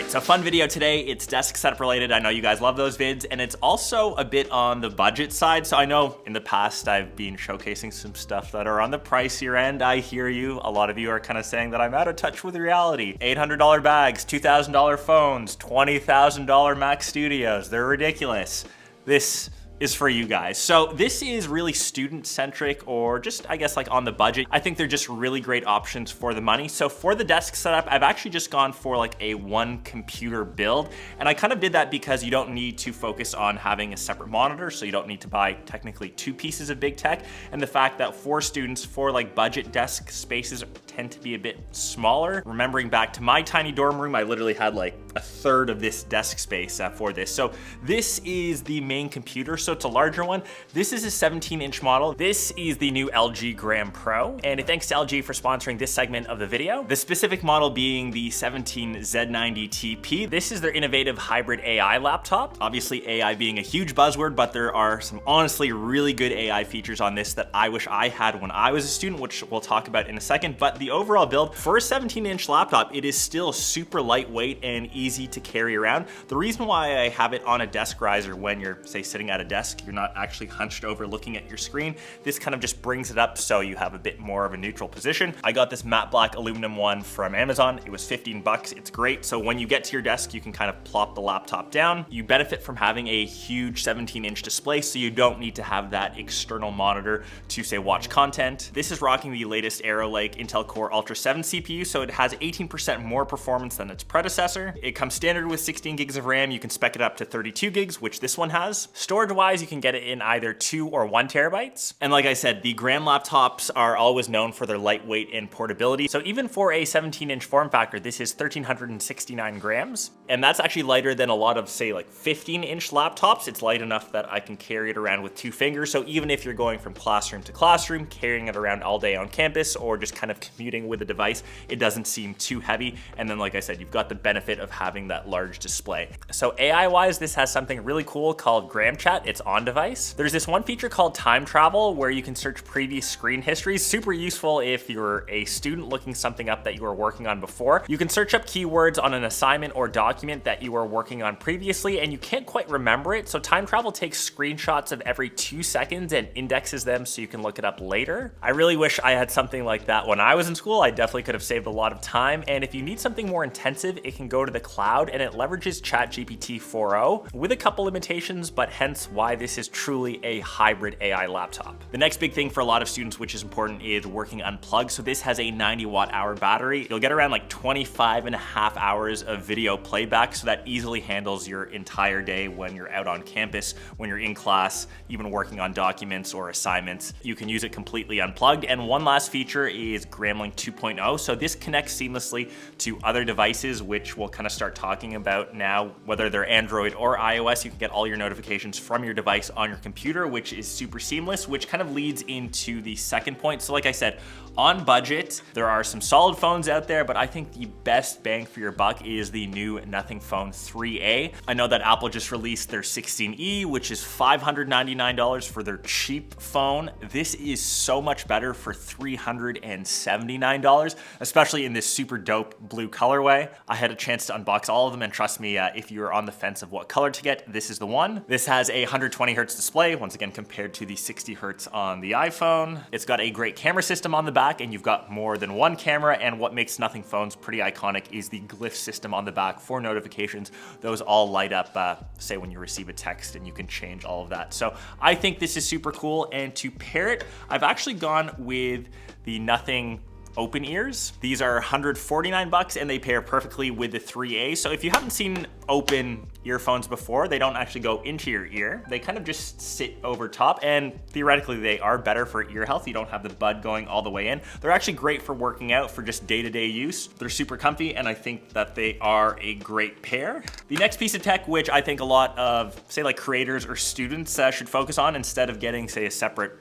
right, so fun video today. It's desk setup related. I know you guys love those vids, and it's also a bit on the budget side. So I know in the past I've been showcasing some stuff that are on the pricier end. I hear you. A lot of you are kind of saying that I'm out of touch with reality. $800 bags, $2,000 phones, $20,000 Mac Studios. They're ridiculous. This is for you guys. So this is really student centric, or just I guess like on the budget. I think they're just really great options for the money. So for the desk setup, I've actually just gone for like a one computer build. And I kind of did that because you don't need to focus on having a separate monitor. So you don't need to buy technically two pieces of big tech. And the fact that for students, for like budget desk spaces tend to be a bit smaller. Remembering back to my tiny dorm room, I literally had like a third of this desk space for this. So this is the main computer. So it's a larger one. This is a 17-inch model. This is the new LG Gram Pro. And thanks to LG for sponsoring this segment of the video. The specific model being the 17Z90TP. This is their innovative hybrid AI laptop. Obviously AI being a huge buzzword, but there are some honestly really good AI features on this that I wish I had when I was a student, which we'll talk about in a second. But the overall build for a 17-inch laptop, it is still super lightweight and easy to carry around. The reason why I have it on a desk riser when you're, say, sitting at a desk, you're not actually hunched over looking at your screen. This kind of just brings it up so you have a bit more of a neutral position. I got this matte black aluminum one from Amazon. It was 15 bucks. It's great. So when you get to your desk, you can kind of plop the laptop down. You benefit from having a huge 17-inch display, so you don't need to have that external monitor to, say, watch content. This is rocking the latest Arrow Lake Intel Core Ultra 7 CPU, so it has 18% more performance than its predecessor. It comes standard with 16 gigs of RAM. You can spec it up to 32 gigs, which this one has. Storage-wise, you can get it in either 2 or 1 terabytes. And like I said, the Gram laptops are always known for their lightweight and portability. So even for a 17-inch form factor, this is 1,369 grams. And that's actually lighter than a lot of, say, like 15-inch laptops. It's light enough that I can carry it around with 2 fingers. So even if you're going from classroom to classroom, carrying it around all day on campus, or just kind of commuting with a device, it doesn't seem too heavy. And then, like I said, you've got the benefit of having that large display. So AI-wise, this has something really cool called Gram Chat. It's on device. There's this one feature called time travel where you can search previous screen histories. Super useful if you're a student looking something up that you were working on before. You can search up keywords on an assignment or document that you were working on previously and you can't quite remember it. So time travel takes screenshots of every 2 seconds and indexes them so you can look it up later. I really wish I had something like that when I was in school. I definitely could have saved a lot of time. And if you need something more intensive, it can go to the cloud, and it leverages ChatGPT 4.0 with a couple limitations, but hence why this is truly a hybrid AI laptop. The next big thing for a lot of students, which is important, is working unplugged. So this has a 90 watt-hour battery. You'll get around like 25 and a half hours of video playback, so that easily handles your entire day when you're out on campus, when you're in class, even working on documents or assignments. You can use it completely unplugged. And one last feature is Gramlink 2.0. So this connects seamlessly to other devices, which we'll kind of start talking about now. Whether they're Android or iOS, you can get all your notifications from your device on your computer, which is super seamless, which kind of leads into the second point. So like I said, on budget, there are some solid phones out there, but I think the best bang for your buck is the new Nothing Phone 3A. I know that Apple just released their 16E, which is $599 for their cheap phone. This is so much better for $379, especially in this super dope blue colorway. I had a chance to unbox all of them, and trust me, if you're on the fence of what color to get, this is the one. This has a 120 hertz display, once again compared to the 60 hertz on the iPhone. It's got a great camera system on the back, and you've got more than one camera, and what makes Nothing phones pretty iconic is the glyph system on the back for notifications. Those all light up, say when you receive a text, and you can change all of that. So I think this is super cool, and to pair it, I've actually gone with the Nothing open ears. These are 149 bucks and they pair perfectly with the 3A. So if you haven't seen open earphones before, they don't actually go into your ear. They kind of just sit over top, and theoretically they are better for ear health. You don't have the bud going all the way in. They're actually great for working out, for just day-to-day use. They're super comfy, and I think that they are a great pair. The next piece of tech, which I think a lot of, say, like creators or students should focus on instead of getting, say, a separate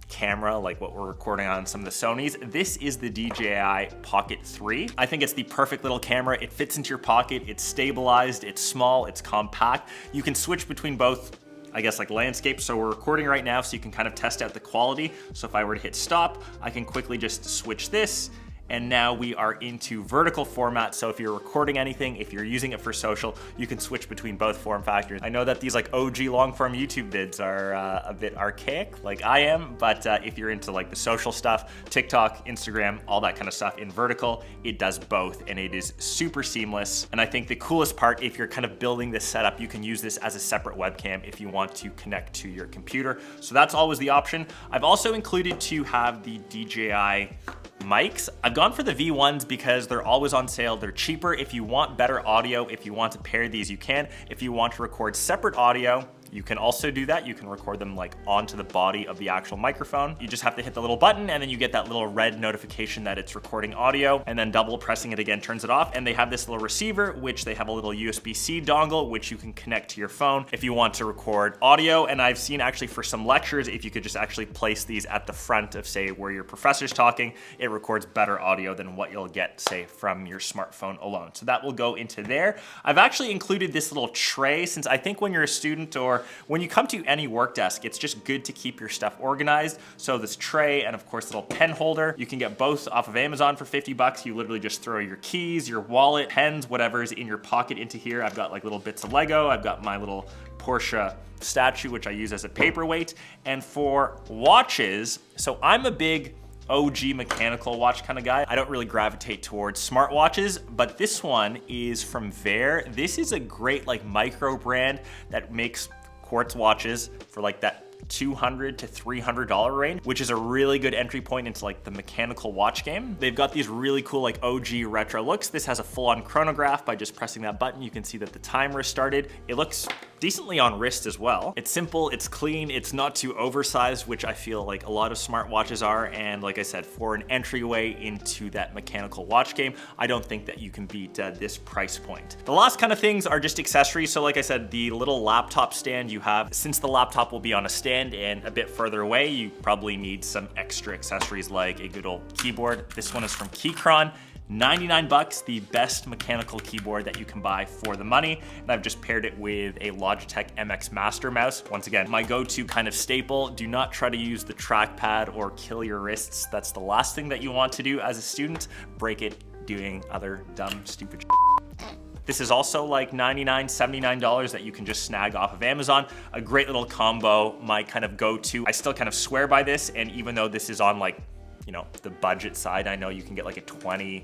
camera like what we're recording on some of the Sonys. This is the DJI Pocket 3. I think it's the perfect little camera. It fits into your pocket, it's stabilized, it's small, it's compact. You can switch between both, I guess, like landscape. So we're recording right now so you can kind of test out the quality. So if I were to hit stop, I can quickly just switch this And now we are into vertical format. So if you're recording anything, if you're using it for social, you can switch between both form factors. I know that these like OG long form YouTube vids are a bit archaic, like I am, but if you're into like the social stuff, TikTok, Instagram, all that kind of stuff in vertical, it does both and it is super seamless. And I think the coolest part, if you're kind of building this setup, you can use this as a separate webcam if you want to connect to your computer. So that's always the option. I've also included to have the DJI mics. I've gone for the V1s because they're always on sale. They're cheaper. If you want better audio, if you want to pair these, you can. If you want to record separate audio, you can also do that. You can record them like onto the body of the actual microphone. You just have to hit the little button and then you get that little red notification that it's recording audio, and then double pressing it again turns it off. And they have this little receiver, which they have a little USB-C dongle, which you can connect to your phone if you want to record audio. And I've seen actually for some lectures, if you could just actually place these at the front of say where your professor's talking, it records better audio than what you'll get say from your smartphone alone. So that will go into there. I've actually included this little tray since I think when you're a student or when you come to any work desk, it's just good to keep your stuff organized. So this tray and of course little pen holder, you can get both off of Amazon for 50 bucks. You literally just throw your keys, your wallet, pens, whatever is in your pocket into here. I've got like little bits of Lego. I've got my little Porsche statue, which I use as a paperweight. And for watches, so I'm a big OG mechanical watch kind of guy. I don't really gravitate towards smartwatches, but this one is from Vaer. This is a great like micro brand that makes quartz watches for like that $200 to $300 range, which is a really good entry point into like the mechanical watch game. They've got these really cool like OG retro looks. This has a full-on chronograph. By just pressing that button, you can see that the timer is started. It looks decently on wrist as well. It's simple, it's clean, it's not too oversized, which I feel like a lot of smartwatches are. And like I said, for an entryway into that mechanical watch game, I don't think that you can beat this price point. The last kind of things are just accessories. So like I said, the little laptop stand you have, since the laptop will be on a stand and a bit further away, you probably need some extra accessories like a good old keyboard. This one is from Keychron. 99 bucks, the best mechanical keyboard that you can buy for the money. And I've just paired it with a Logitech MX Master mouse. Once again, my go-to kind of staple. Do not try to use the trackpad or kill your wrists. That's the last thing that you want to do as a student. Break it doing other dumb, stupid shit. This is also like $99, $79 that you can just snag off of Amazon. A great little combo, my kind of go-to. I still kind of swear by this, and even though this is on like, you know, the budget side, I know you can get like a $20,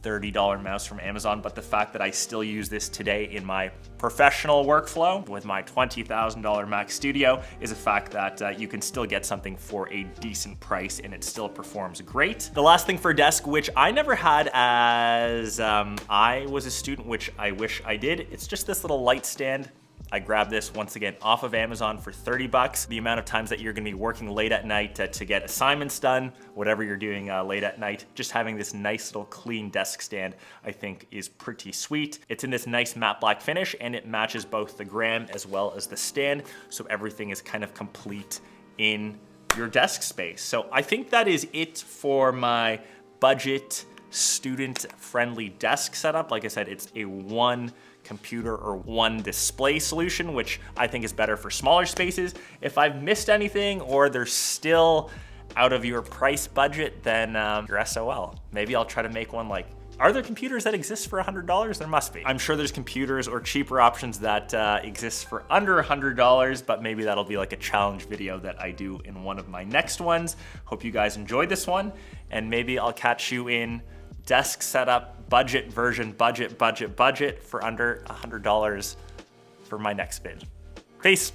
$30 mouse from Amazon, but the fact that I still use this today in my professional workflow with my $20,000 Mac Studio is a fact that you can still get something for a decent price and it still performs great. The last thing for desk, which I never had as I was a student, which I wish I did, it's just this little light stand. I grabbed this once again off of Amazon for 30 bucks. The amount of times that you're gonna be working late at night to get assignments done, whatever you're doing late at night, just having this nice little clean desk stand, I think is pretty sweet. It's in this nice matte black finish and it matches both the gram as well as the stand. So everything is kind of complete in your desk space. So I think that is it for my budget student-friendly desk setup. Like I said, it's a one computer or one display solution, which I think is better for smaller spaces. If I've missed anything or they're still out of your price budget, then you're SOL. Maybe I'll try to make one like, are there computers that exist for $100? There must be. I'm sure there's computers or cheaper options that exist for under $100, but maybe that'll be like a challenge video that I do in one of my next ones. Hope you guys enjoyed this one, and maybe I'll catch you in desk setup, budget version, budget for under $100 for my next vid. Peace.